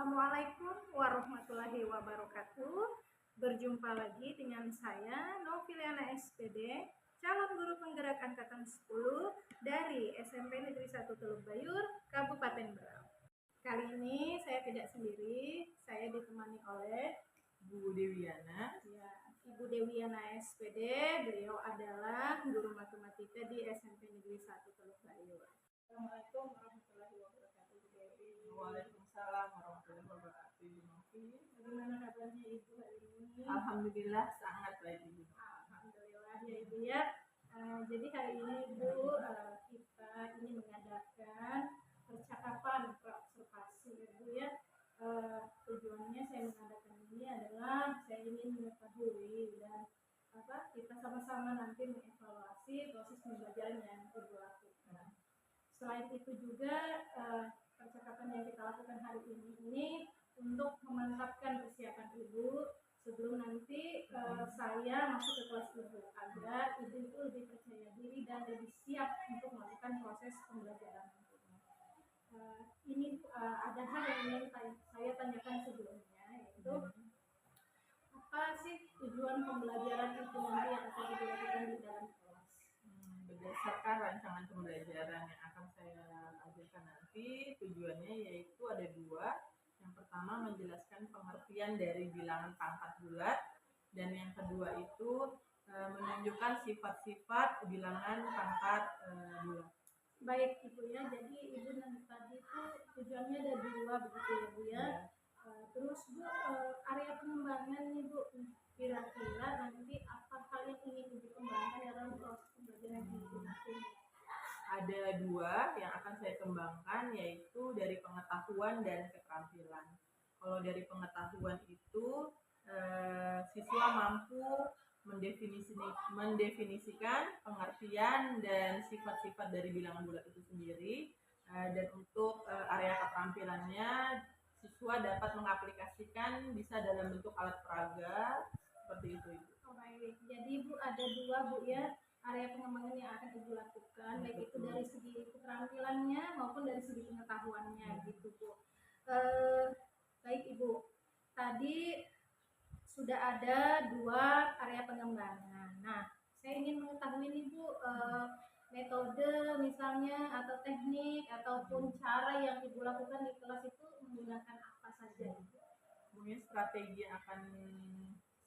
Assalamualaikum warahmatullahi wabarakatuh. Berjumpa lagi dengan saya Noviliana SPD, calon guru penggerak angkatan 10 dari SMP Negeri 1 Teluk Bayur, Kabupaten Berau. Kali ini saya tidak sendiri, saya ditemani oleh Bu Dewiana. Ya, Ibu Dewiana SPD. Beliau adalah guru matematika di SMP Negeri 1 Teluk Bayur. Assalamualaikum warahmatullahi wabarakatuh, Bu Dewi. Waalaikumsalam warahmatullahi wabarakatuh. Bagaimana kabarnya Ibu hari ini? Alhamdulillah sangat baik Ibu. Alhamdulillah ya Ibu ya. Jadi hari ini Ibu kita ini mengadakan percakapan observasi Ibu ya. Tujuannya saya mengadakan ini adalah saya ingin mengetahui dan kita sama-sama nanti mengevaluasi proses pembelajaran yang Ibu lakukan. Selain itu juga percakapan yang kita lakukan hari ini untuk memantapkan persiapan Ibu sebelum nanti saya masuk ke kelas Ibu, agar Ibu itu lebih percaya diri dan lebih siap untuk melakukan proses pembelajaran. Ini ada hal yang ingin saya tanyakan sebelumnya, yaitu apa sih tujuan pembelajaran itu nanti yang akan dilakukan di dalam kelas? Berdasarkan rancangan pembelajaran yang akan saya ajarkan nanti, tujuannya yaitu ada dua. Yang pertama menjelaskan pengertian dari bilangan pangkat bulat, dan yang kedua itu menunjukkan sifat-sifat bilangan pangkat bulat. Baik Ibu ya, jadi Ibu tadi itu tujuannya ada dua begitu ya Bu ya. Terus Bu, area pengembangan nih Bu, kira-kira nanti apa hal yang ingin Ibu kembangkan dalam proses pembelajaran Ibu nanti? Ada dua yang akan saya kembangkan, yaitu dari pengetahuan dan keterampilan. Kalau dari pengetahuan itu siswa mampu mendefinisikan pengertian dan sifat-sifat dari bilangan bulat itu sendiri, dan untuk area keterampilannya siswa dapat mengaplikasikan bisa dalam bentuk alat peraga seperti itu Ibu. Oh, baik. Jadi Bu ada dua Bu ya, area pengembangan yang akan Ibu lakukan, baik itu dari segi keterampilannya maupun dari segi pengetahuannya gitu Bu. Baik Ibu, tadi sudah ada dua area pengembangan. Nah, saya ingin mengetahui nih Bu, metode misalnya atau teknik ataupun cara yang Ibu lakukan di kelas itu menggunakan apa saja Ibu? Mungkin strategi yang akan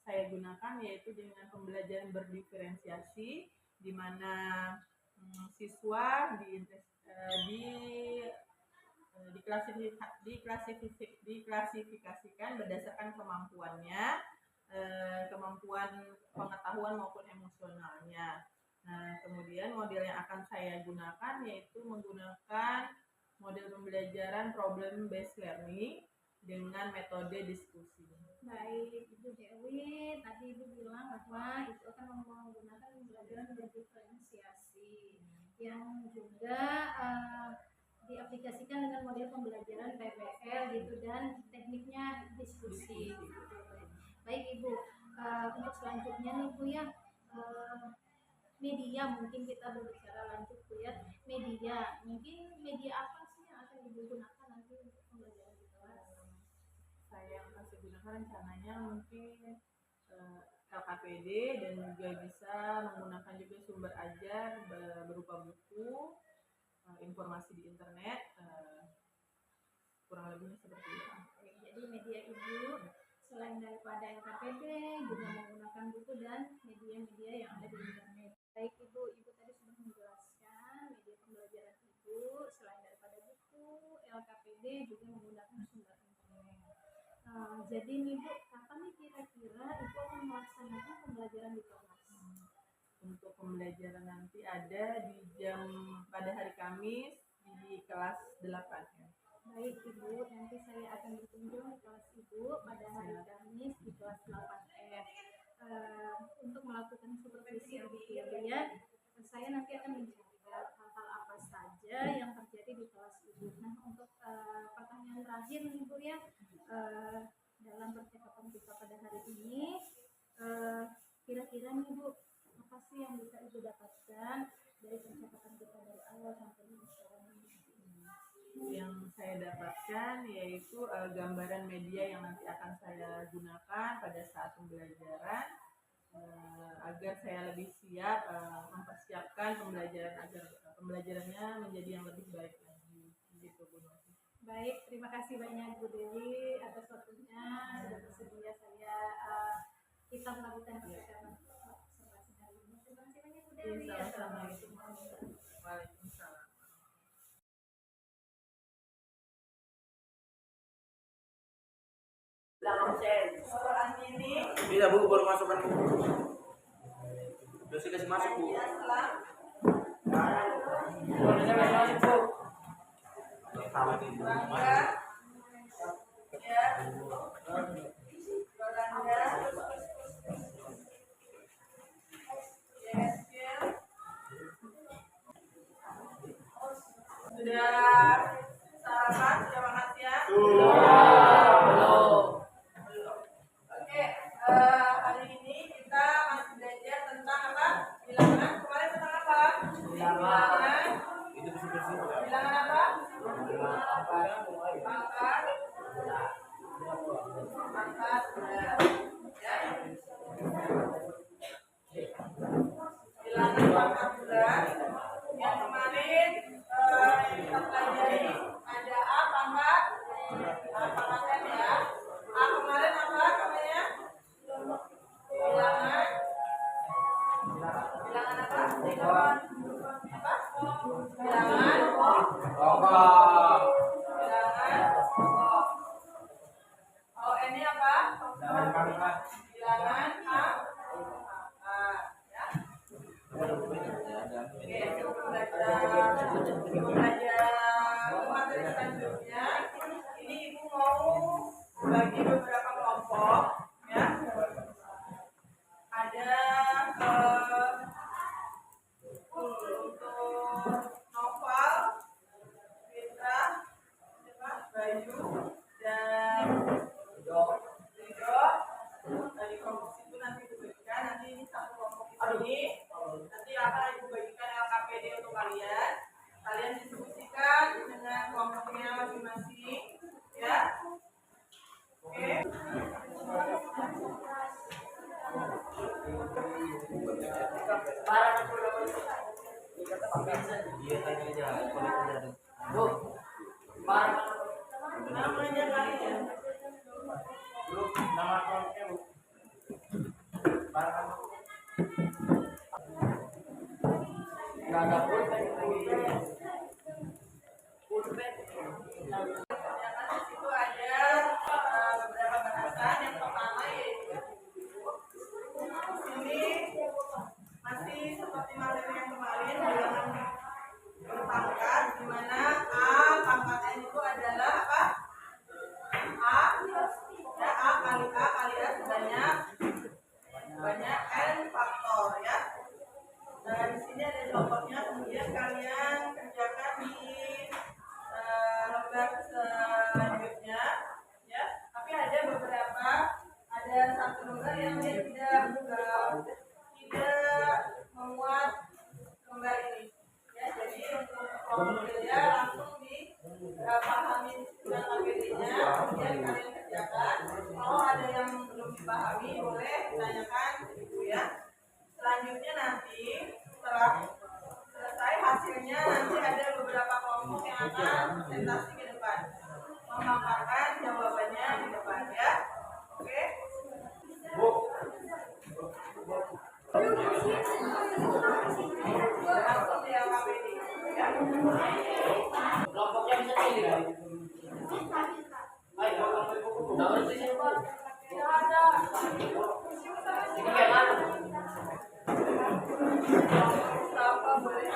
saya gunakan yaitu dengan pembelajaran berdiferensiasi, di mana siswa diklasifikasikan berdasarkan kemampuannya, kemampuan pengetahuan maupun emosionalnya. Nah, kemudian model yang akan saya gunakan yaitu menggunakan model pembelajaran problem based learning dengan metode diskusi. Baik, Ibu Dewi, tadi Ibu bilang bahwa itu akan menggunakan pembelajaran berdiferensiasi yang juga diaplikasikan dengan model pembelajaran PBL gitu dan tekniknya diskusi. Baik Ibu, untuk selanjutnya nih Bu ya, media mungkin kita berbicara lanjut Bu ya. Media, mungkin media apa sih yang akan Ibu gunakan nanti untuk pembelajaran di kelas? Saya akan gunakan rencananya mungkin LKPD, dan juga bisa menggunakan juga sumber ajar berupa buku, informasi di internet, kurang lebihnya seperti itu. Jadi media Ibu selain daripada LKPD juga menggunakan buku dan media-media yang ada di internet. Baik Ibu tadi sudah menjelaskan media pembelajaran Ibu selain daripada buku, LKPD juga menggunakan sumber internet. Jadi nih Bu, kapan nih kira-kira Ibu akan melaksanakan pembelajaran di kelas? Untuk pembelajaran nanti ada pada hari Kamis di kelas 8 ya. Baik Ibu, nanti saya akan berkunjung di kelas Ibu pada hari Kamis di kelas 8F untuk melakukan supervisi begitu ya. Saya nanti akan mencatat hal-hal apa saja yang terjadi di kelas Ibu. Nah, untuk pertanyaan terakhir nih Bu ya, dalam percakapan kita pada hari ini, kira-kira nih Bu, apa sih yang bisa Ibu dapatkan dari percakapan kita dari awal sampai sekarang ini? yang saya dapatkan yaitu gambaran media yang nanti akan saya gunakan pada saat pembelajaran agar saya lebih siap mempersiapkan pembelajaran agar pembelajarannya menjadi yang lebih baik lagi. Gitu, Bu Novi. Baik, terima kasih banyak Bu Dewi atas waktunya. Sudah bersedia kita melakukan persiapan observasi hari ini. Terima kasih banyak Bu Dewi. Assalamualaikum. Waalaikumsalam. Orang ini tidak Bu, baru masuk kan Bu. Udah kasih masuk Bu. Sudah sarapan, sudah makan siang? Oke, hari ini kita masih belajar tentang apa? Bilangan. Kemarin tentang apa? Bilangan. Bilangan apa? Pangkat. Pangkat. Ya. Bilangan pangkat bulan. Yang kemarin kita pelajari ada A pangkat. Pangkatnya ya. A kemarin apa namanya? Bilangan. Bilangan apa? Bilangan apa? Bilangan bilangan ini apa? Bilangan A. Ya. Oke, belajar materi selanjutnya. Ini Ibu mau bagi beberapa kelompok, ya. Ada untuk novel, Fitra, Bayu, dan Ridho. Dari kelompok itu nanti dibagikan. Nanti ini satu kelompok ini. Nanti akan Ibu bagikan LKPD untuk kalian. Kalian diskusikan dengan kelompoknya masing-masing, ya. Oke. Namanya kalian. Nama kelompoknya Bu. Nggak ada pun. Itu ada beberapa bahasan. Yang pertama yaitu ini masih seperti materi yang kemarin bilangan berpangkat, di mana A pangkat N itu adalah apa? A kali A sebanyak N faktor, ya. Nah, di sini ada contohnya, kemudian kalian kerjakan di lembar selanjutnya, ya. Tapi ada satu lembar yang dia tidak memuat lembar ini, ya. Jadi untuk kelompok kerja langsung dipahami dengan KPD-nya, kemudian kalian kerjakan. Kalau ada yang belum dipahami boleh ditanyakan ke Ibu, ya. Selanjutnya nanti setelah selesai hasilnya nanti ada beberapa kelompok yang akan presentasi ke depan, memaparkan jawabannya di depan, ya. Oke. Langsung di LKPD, ya. Kelompoknya bisa pilih. Ayo, nomor itu siapa? Ini kayak mana? Siapa boleh?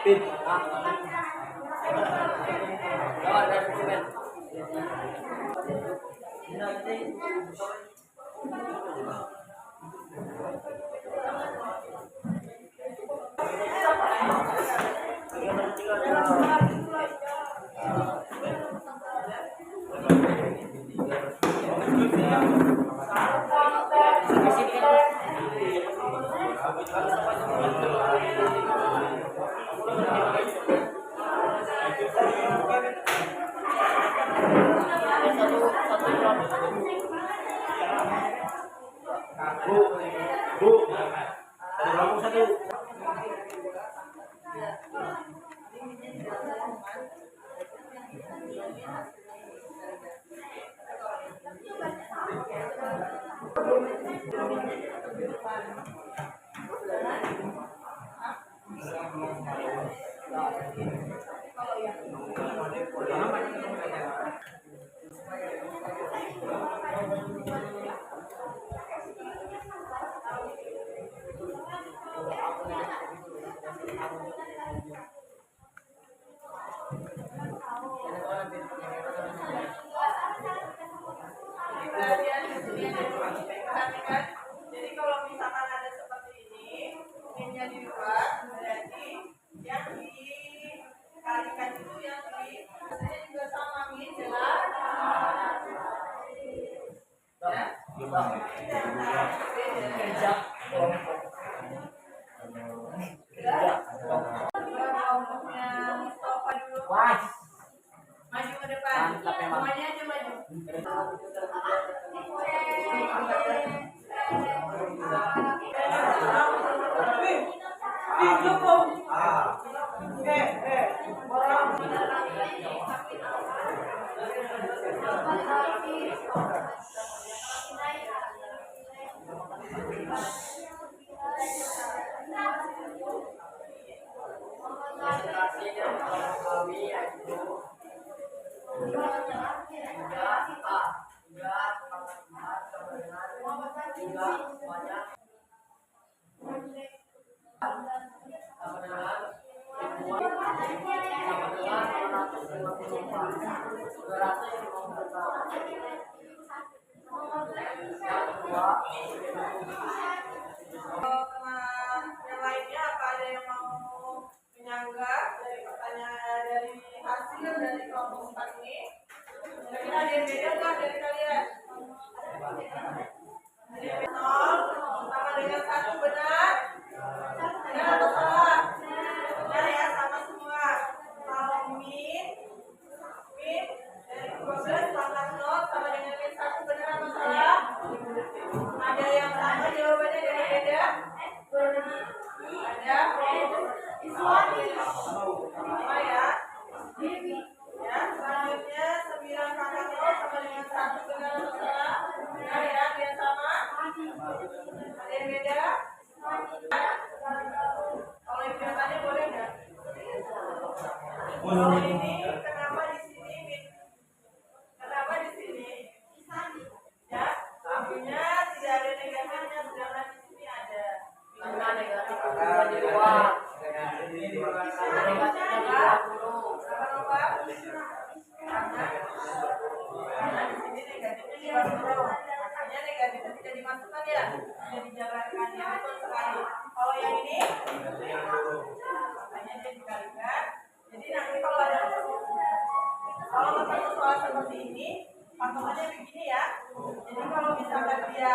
Pit. Jawab dari dokumen. Bu, satu. Jadi kalau misalkan ada seperti ini, minnya dibuat, berarti yang dikalikan itu yang di biasanya juga sama min jelas. Kelompoknya Mustafa dulu. Maju ke depan. Semuanya aja maju. Yang lainnya apa ada yang mau menyanggah dari pertanyaan dari hasil dari kelompok 4 ini? Kira-kira ada yang beda nggak dari kalian? Jadi 0 sama dengan 1 benar? Benar atau salah? Benar ya, sama semua. Kalau min dari 12 pangkat 0 sama dengan min 1 benar atau salah? Ada yang sama jawabannya dari beda? Ada? Apa ya? Ya, selanjutnya 9 pangkat 0 sama dengan 1 benar atau salah? Benar ya, dia sama? Ada yang beda? Kalau yang biasanya boleh nggak? Kalau ini kenapa di sini min? Kenapa di sini? Ya, artinya tidak ada negatifnya, sedangkan di sini ada. Karena negatif juga di luar. Karena di sini negatifnya di bawah. Makanya negatifnya tidak dimasukkan ya, tidak dijabarkan ya, betul sekali. Kalau yang ini, makanya dia dikalikan. Jadi nanti kalau ketemu soal seperti ini, patokannya begini ya. Jadi kalau misalkan dia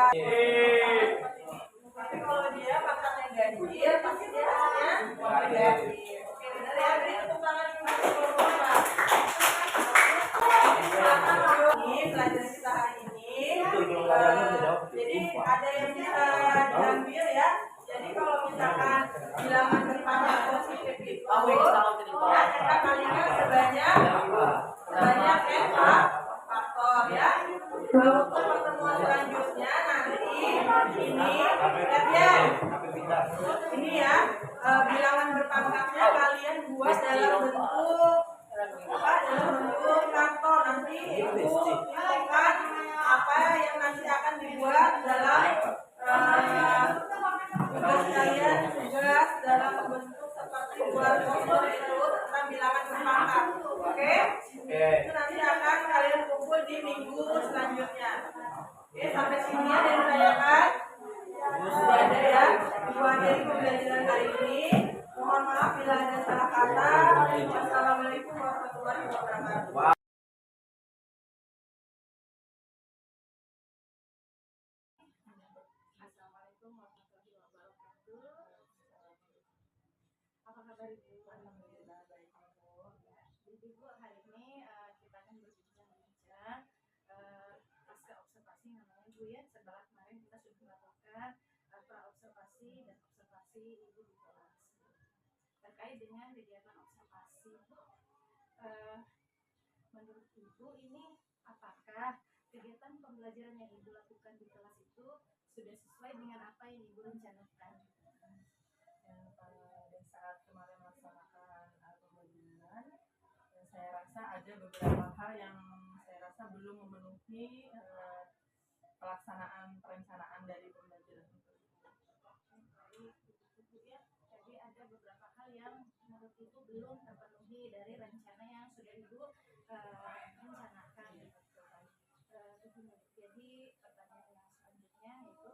tapi kalau dia pangkatnya ganjil, pasti dia hasilnya negatif. Oke, benar ya. Beri tepuk tangan dulu kelompok. Ini pelajaran kita hari ini. Jadi ada yang bisa diambil ya. Jadi kalau misalkan bilangan berpangkat positif itu, ya kita kalikan sebanyak n faktor ya. Lalu untuk pertemuan selanjutnya nanti ini lihat ya, ini ya bilangan berpangkatnya kalian buat dalam bentuk apa? Dalam bentuk kantor nanti ibu selanjutnya. Oke, sampai sini ada yang ditanyakan? Sudah ada ya. Itu akhiri pembelajaran hari ini. Mohon maaf bila ada salah kata. Wassalamualaikum warahmatullahi wabarakatuh. Assalamualaikum warahmatullahi wabarakatuh. Apa kabar Ibu? Alhamdulillah baik. Jadi Bu, hari ini kita akan berbincang-bincang pasca observasi namanya Bu ya. Setelah kemarin kita sudah melakukan pra-observasi dan observasi Ibu di kelas. Terkait dengan kegiatan observasi, menurut Ibu ini apakah kegiatan pembelajaran yang Ibu lakukan di kelas itu sudah sesuai dengan apa yang Ibu rencanakan? Pada saat kemarin melaksanakan pembelajaran, saya rasa ada beberapa hal yang saya rasa belum memenuhi pelaksanaan perencanaan dari pembelajaran itu. Jadi ada beberapa hal yang menurut Ibu belum terpenuhi dari rencana yang sudah Ibu rencanakan. Jadi pertanyaan yang selanjutnya itu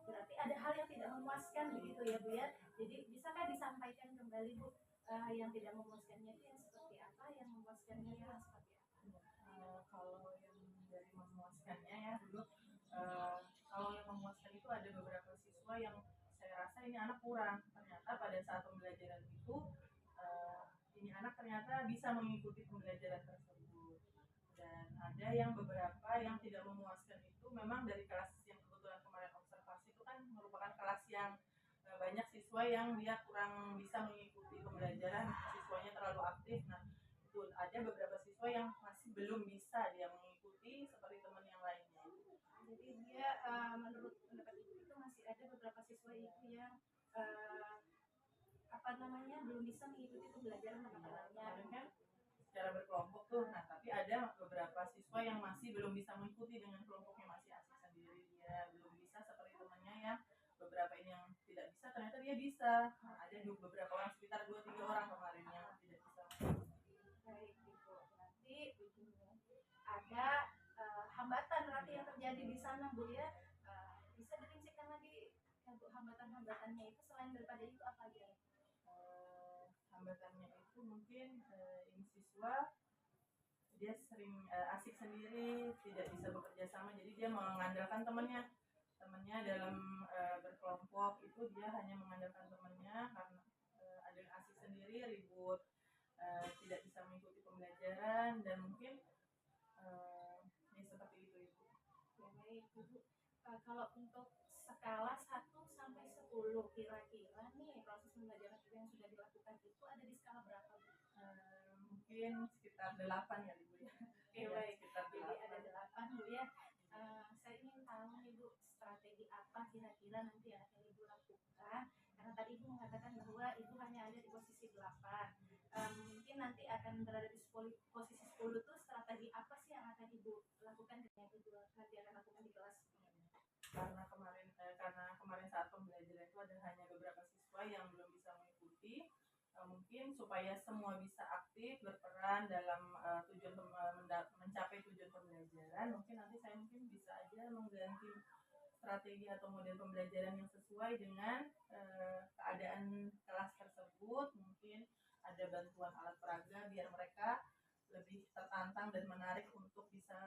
berarti ada hal yang tidak memuaskan begitu ya Bu ya. Jadi bisakah disampaikan kembali Bu yang tidak memuaskannya itu yang seperti apa, yang memuaskannya yang seperti apa? Kalau yang dari memuaskannya ya dulu, kalau yang memuaskan itu ada beberapa siswa yang saya rasa ini anak kurang. Ternyata pada saat pembelajaran itu ini anak ternyata bisa mengikuti pembelajaran tersebut. Dan ada yang beberapa yang tidak memuaskan itu memang dari kelas yang kebetulan kemarin observasi itu kan merupakan kelas yang banyak siswa yang dia kurang bisa mengikuti pembelajaran, siswanya terlalu aktif. Nah, itu ada beberapa siswa yang masih belum bisa dia mengikuti seperti teman yang lainnya. Jadi dia menurut pendapat Ibu itu masih ada beberapa siswa itu yang belum bisa mengikuti pembelajaran teman-temannya kan secara berkelompok tuh. Nah, tapi ada beberapa siswa yang masih belum bisa mengikuti dengan kelompoknya, masih asik sendiri, dia belum bisa seperti temannya yang beberapa ini yang tidak bisa, ternyata dia bisa. Nah, ada beberapa orang, sekitar 2-3 orang kemarin yang tidak bisa. Baik, Ibu. Nanti ada hambatan berarti yang terjadi di sana Bu ya. Bisa dirincikan lagi Bu hambatan-hambatannya itu selain daripada itu apa aja? Hambatannya itu mungkin ini siswa dia sering asik sendiri, tidak bisa bekerja sama, jadi dia mengandalkan temannya dalam berkelompok itu. Dia hanya mengandalkan temannya karena ada yang asik sendiri, ribut, tidak bisa mengikuti pembelajaran, dan mungkin ya seperti itu Ibu. Baik Ibu, kalau untuk skala 1 sampai 10 kira-kira nih proses pembelajaran yang sudah dilakukan itu ada di skala berapa Bu? Mungkin sekitar 8 ya Ibu ya. Oke, baik. Sekitar 8. Jadi ada 8 Bu ya. Saya ingin tahu nih Bu, strategi apa kira-kira nanti yang akan Ibu lakukan, karena tadi Ibu mengatakan bahwa Ibu hanya ada di posisi 8. Mungkin nanti akan berada di posisi 10 tuh strategi apa sih yang akan Ibu lakukan dengan Ibu nanti akan lakukan di kelas? Karena kemarin saat pembelajaran itu ada hanya beberapa siswa yang belum bisa mengikuti, mungkin supaya semua bisa aktif berperan dalam mencapai tujuan pembelajaran, mungkin nanti saya bisa aja mengganti strategi atau model pembelajaran yang sesuai dengan keadaan kelas tersebut. Mungkin ada bantuan alat peraga biar mereka lebih tertantang dan menarik untuk bisa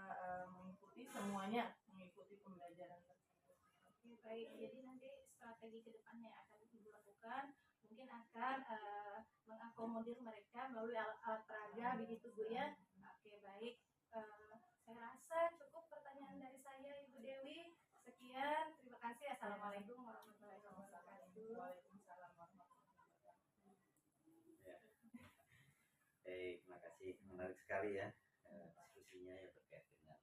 mengikuti semuanya, mengikuti pembelajaran tersebut. Oke, baik. Jadi nanti strategi kedepannya yang akan Ibu lakukan mungkin akan mengakomodir mereka melalui alat peraga begitu Bu ya. Oke, baik. Saya rasa cukup pertanyaan dari saya Ibu Dewi. Sekian, terima kasih. Assalamualaikum warahmatullahi wabarakatuh. Waalaikumsalam warahmatullahi wabarakatuh. Terima kasih, menarik sekali ya diskusinya ya terkait dengan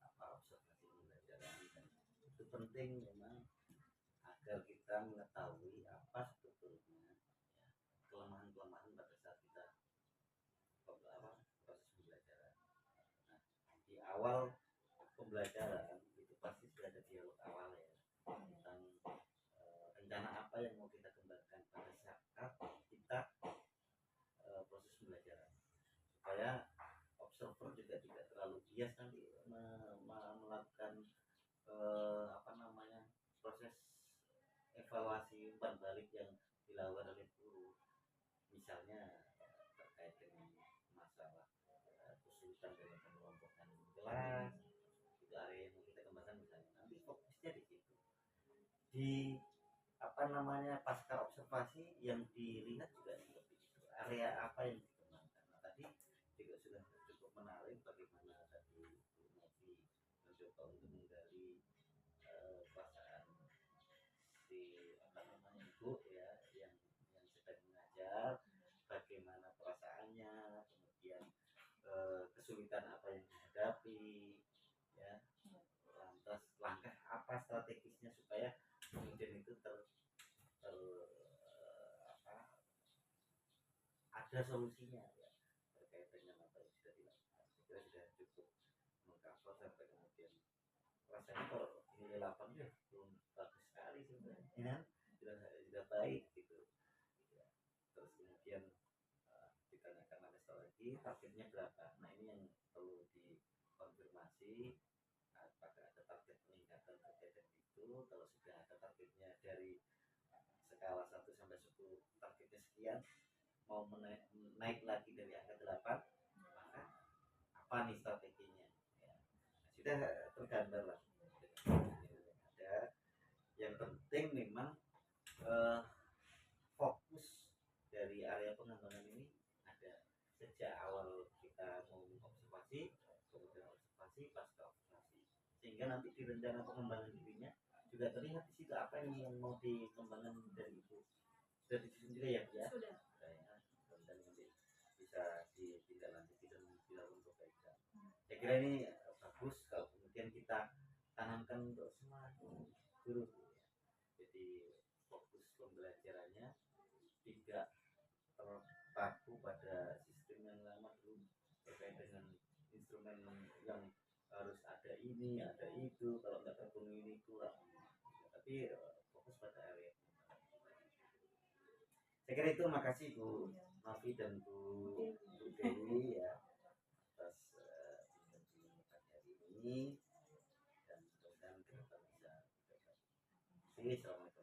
observasi pembelajaran, dan itu penting memang agar kita mengetahui apa sebetulnya kelemahan-kelemahan pada saat kita proses pembelajaran. Nah, di awal pembelajaran itu pasti sudah ada dialog awal ya tentang rencana apa yang mau kita kembangkan pada saat kita proses pembelajaran, supaya observer juga tidak terlalu bias nanti apa namanya, proses evaluasi umpan balik yang dilakukan oleh guru, misalnya terkait dengan masalah kesulitan dalam pengelompokan kelas, itu area yang kita kembangkan, misalnya nanti fokusnya di situ, di apa namanya, pasca observasi yang dilihat juga seperti itu, area apa yang dikembangkan. Nah, tadi juga sudah cukup menarik bagaimana tadi Bu Novi mencoba untuk menggali perasaan si apa namanya ibu ya, yang sedang mengajar, bagaimana perasaannya, kemudian kesulitan apa yang dihadapi ya, lantas langkah apa strategisnya supaya kemudian itu apa, ada solusinya ya, terkait dengan apa yang sudah dilakukan. Saya kira sudah cukup mengcover sampai kemudian rasanya kalau nilai 8 ya belum bagus sekali sebenarnya ya, sudah baik gitu ya. Terus kemudian ditanyakan lagi targetnya berapa. Nah ini yang perlu dikonfirmasi, apakah ada target peningkatan terkait dengan itu. Kalau sudah ada targetnya dari skala 1 sampai 10 targetnya sekian, mau naik lagi dari angka 8, maka apa nih strateginya ya. Sudah tergambar lah ada. Yang penting memang fokus dari area pengembangan ini ada sejak awal kita mau observasi, kemudian observasi, pasca observasi, sehingga nanti di rencana pengembangan dirinya juga terlihat di situ apa yang mau dikembangkan dari itu. Sudah disusun juga ya, ya? Sudah. Ya, dan nanti bisa ditindaklanjuti dan dilakukan perbaikan. Saya kira ini bagus kalau kemudian kita tanamkan untuk semua guru ya. Jadi fokus pembelajarannya tidak terpaku pada sistem yang lama dulu terkait dengan instrumen yang harus ada ini, ada itu, kalau nggak gabung ini kurang. Tapi fokus pada area. Saya kira itu. Makasih Bu Novi dan Bu Dewi ya atas bimbingan hari ini, dan mudah-mudahan kita bisa. Assalamualaikum.